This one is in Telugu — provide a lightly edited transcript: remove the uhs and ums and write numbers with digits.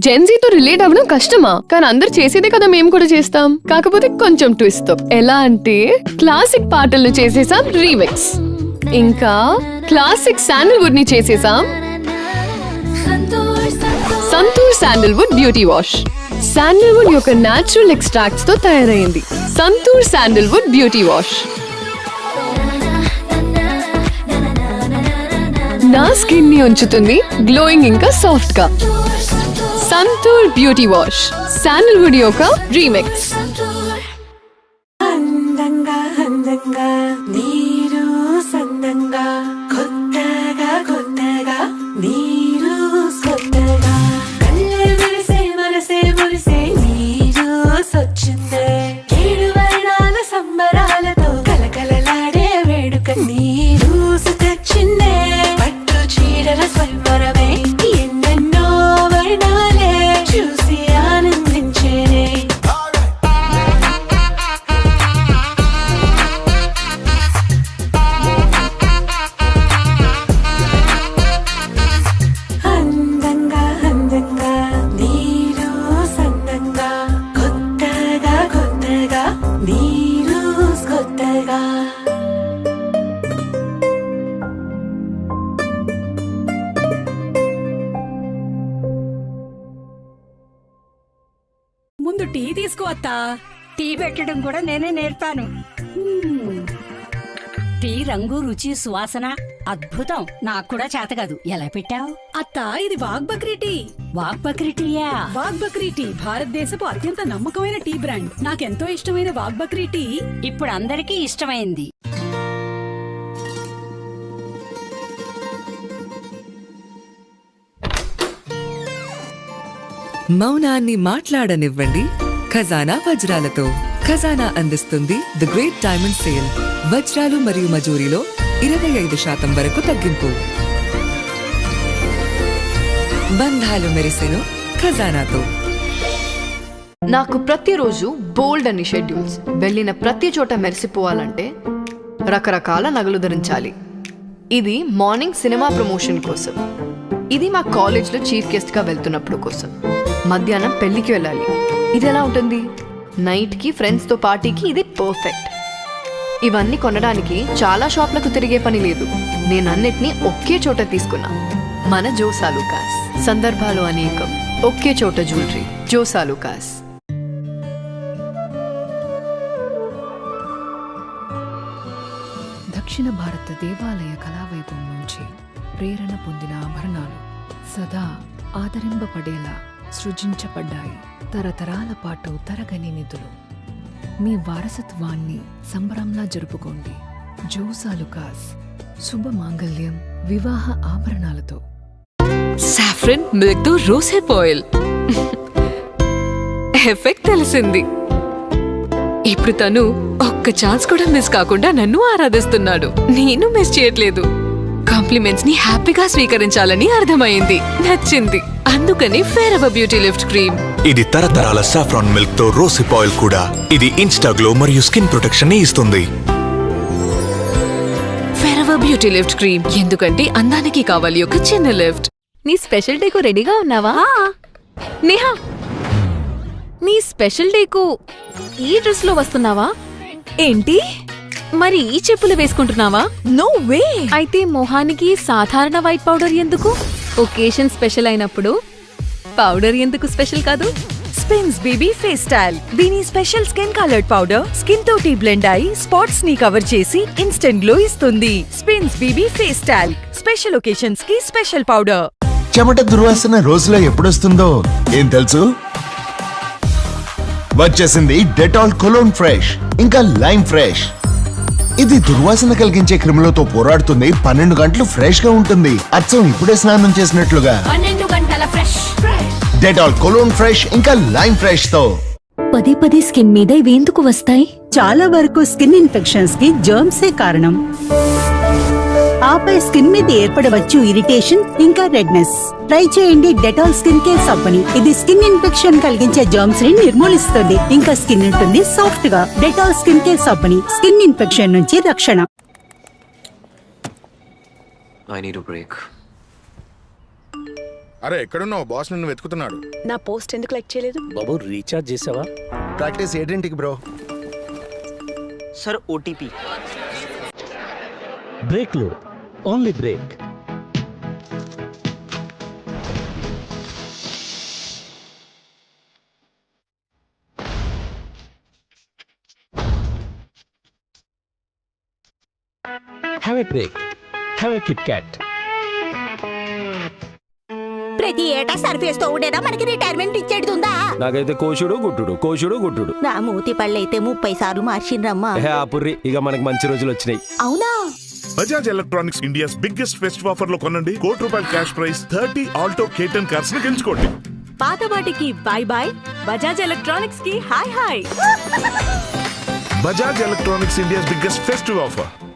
జెన్జీతో రిలేట్ అవ్వడం కష్టమా? కానీ అందరు చేసేదే కదా మేము కూడా చేస్తాం. కాకపోతే కొంచెం ట్విస్ట్ తో. ఎలా అంటే క్లాసిక్ పాటలను చేసేసాం రీమిక్స్, ఇంకా క్లాసిక్ శాండల్వుడ్ ని చేసేసాం Santoor sandalwood beauty wash. Sandalwood యొక్క నేచురల్ ఎక్స్ట్రాక్ట్స్ తో తయారైంది సంతూర్ శాండల్వుడ్ బ్యూటీ వాష్. నా స్కిన్ ని ఉంచుతుంది గ్లోయింగ్ ఇంకా సాఫ్ట్ గా. సంతూర్ బ్యూటీ వాష్ శాండల్వుడ్ యొక్క రీమిక్స్. అందంగా అందంగా నీరు సందంగా కొత్తగా కొత్తగా నీరు కొత్తగా కళ్ళే మెరిసే మనసే మురిసే నీరు సొచ్చిందే. ఏడు వర్ణాల సంబరాలతో కలకలలాడే వేడుక నీరు తెచ్చిందే. పట్టు చీరల స్వయంవరమే ఎన్నెన్నో వర్ణాలే చూసి ఆనందించేనే. అందంగా అందంగా నీరు సందంగా కొత్తగా కొత్తగా నీరు కొత్తగా. ముందు టీ తీసుకో అత్తా. టీ పెట్టడం కూడా నేనే నేర్పాను. టీ రంగు రుచి సువాసన అద్భుతం. నాకు కూడా చేత కాదు. ఎలా పెట్టావు? అత్తా, ఇది వాగ్ బక్రీ టీ. వాగ్ బక్రీ టీయా? వాగ్ బక్రీ టీ భారతదేశపు అత్యంత నమ్మకమైన టీ బ్రాండ్. నాకెంతో ఇష్టమైన వాగ్ బక్రీ టీ ఇప్పుడు అందరికీ ఇష్టమైంది. మౌనాన్ని మాట్లాడనివ్వండి ఖజానా వజ్రాలతో. ఖజానా అందిస్తుంది ది గ్రేట్ డైమండ్ సేల్. వజ్రాలు మరియు మజూరీలో 25% వరకు తగ్గింపు. బంధాలు మెరిసెను ఖజానాతో. నాకు ప్రతిరోజు బోల్డ్ అని షెడ్యూల్స్. వెళ్ళిన ప్రతి చోట మెరిసిపోవాలంటే రకరకాల నగలు ధరించాలి. ఇది మార్నింగ్ సినిమా ప్రమోషన్ కోసం, ఇది మా కాలేజ్లో చీఫ్ గెస్ట్గా వెళ్తున్నప్పుడు కోసం, మధ్యాహ్నం పెళ్లికి వెళ్ళాలి. ఇది ఎలా ఉంటుంది? నైట్కి ఫ్రెండ్స్తో పార్టీకి ఇది పర్ఫెక్ట్. ఇవన్నీ కొనడానికి చాలా షాప్లకు తిరిగే పని లేదు. నేను అన్నిటినీ ఒకే చోట తీసుకున్నా. మన జోసాలుకాస్. సందర్భాలు అనేకం, ఒకే చోట జ్యువెలరీ. జోసాలుకాస్. దక్షిణ భారత దేవాలయ కళావైభవం నుంచి ప్రేరణ పొందిన ఆభరణాలు సదా ఆదరింపబడేలా సృజించబడ్డాయి. తరతరాల పాటు తరగని నిధులు. మీ వారసత్వాన్ని సంబరంలా జరుపుకోండి. జోసాలుకాస్. శుభ మాంగళ్యం, వివాహ ఆభరణాలతో. సాఫ్రన్ మిల్క్ తో రోజ్ హెయిర్ ఆయిల్ ఎఫెక్ట్ తెలిసింది. ఇప్పుడు తను ఒక్క ఛాన్స్ కూడా మిస్ కాకుండా నన్ను ఆరాధిస్తున్నాడు. నేను మిస్ చేయట్లేదు. కాంప్లిమెంట్స్ ని హ్యాపీగా స్వీకరించాలని అర్థమైంది. నచ్చింది. అందుకని fair ever beauty lift cream. ఇది తరతరాల సాఫ్రాన్ మిల్క్ తో రోజ్ హిప్ ఆయిల్ కూడా. ఇది ఇన్స్టా గ్లో మరియు స్కిన్ ప్రొటెక్షన్ ని ఇస్తుంది. Fair ever beauty lift cream, ఎందుకంటే అందానికి కావాలి ఒక చిన్న లిఫ్ట్. నీ స్పెషల్ డేకు రెడీగా ఉన్నావా? నేహా, నీ స్పెషల్ డేకు ఈ డ్రెస్ లో వస్తున్నావా ఏంటి? మరి ఈ చెప్పులు వేసుకుంటున్నావా? No way. అయితే మొహానికి సాధారణ వైట్ పౌడర్ ఎందుకు? ఒకేషన్ స్పెషల్ అయినప్పుడు పౌడర్ ఎందుకు స్పెషల్ కాదు? Spinz baby face style. దీని special skin coloured powder skin తోటి బ్లెండ్ అయి స్పాట్స్ ని కవర్ చేసి ఇన్స్టెంట్ గ్లో ఇస్తుంది. Spinz baby face style. Special occasions కి స్పెషల్ పౌడర్. చెమట దుర్వాసన రోజులో ఎప్పుడొస్తుందో ఏం తెలుసు? వచ్చేసింది డెటాల్ కొలోన్ ఫ్రెష్ ఇంకా లైమ్ ఫ్రెష్. ఇది దుర్వాసన కలిగించే క్రిములతో పోరాడుతుంది. 12 గంటలు ఫ్రెష్ గా ఉంటుంది. అచ్చం ఇప్పుడే స్నానం చేసినట్లుగా. 12 గంటల ఫ్రెష్. డెటాల్ కొలోన్ ఫ్రెష్ ఇంకా లైమ్ ఫ్రెష్ తో. పదే స్కిన్ మీద ఇవి ఎందుకు వస్తాయి? చాలా వరకు స్కిన్ ఇన్ఫెక్షన్స్ కి జర్మ్సే కారణం. ఆపై స్కిన్ మీద ఏర్పడవచ్చు ఇరిటేషన్ ఇంకా రెడ్నెస్. ట్రై చేయండి డెటాల్ స్కిన్ కేర్ సబ్బుని. ఇది స్కిన్ ఇన్ఫెక్షన్ కలిగించే జర్మ్స్ ని నిర్మూలిస్తుంది. ఇంకా స్కిన్ ఉంటుంది సాఫ్ట్ గా. డెటాల్ స్కిన్ కేర్ సబ్బుని స్కిన్ ఇన్ఫెక్షన్ నుంచి రక్షణ. I need a break. అరే ఎక్కడున్నావు? బాస్ నిన్ను వెతుకుతున్నాడు. నా పోస్ట్ ఎందుకు లైక్ చేయలేదు? బాబు రీఛార్జ్ చేసావా? ప్రాక్టీస్ 8ంటికి బ్రో. Sir OTP. బ్రేక్ లో only break. Have a break. Have a KitKat. ప్రతి ఏటా సర్ఫేస్ తో ఉండేనా మనకి రిటైర్మెంట్ ఇచ్చేది ఉందా? నాకైతే కోషుడు గుట్టుడు. నా మూతి పళ్ళైతే 30 సార్లు మార్చిండ్రమ్మా. ఆ పుర్రి, ఇక మనకి మంచి రోజులు వచ్చినాయి. అవునా? Bajaj electronics India's biggest festive offer లో కొనండి. ₹1,00,00,000 cash prize, 30 Alto K10 cars ని గెలుచుకోండి. పాత వాటికి బై బై, బజాజ్ ఎలక్ట్రానిక్స్ కి hi hi. Bajaj electronics India's biggest festive offer.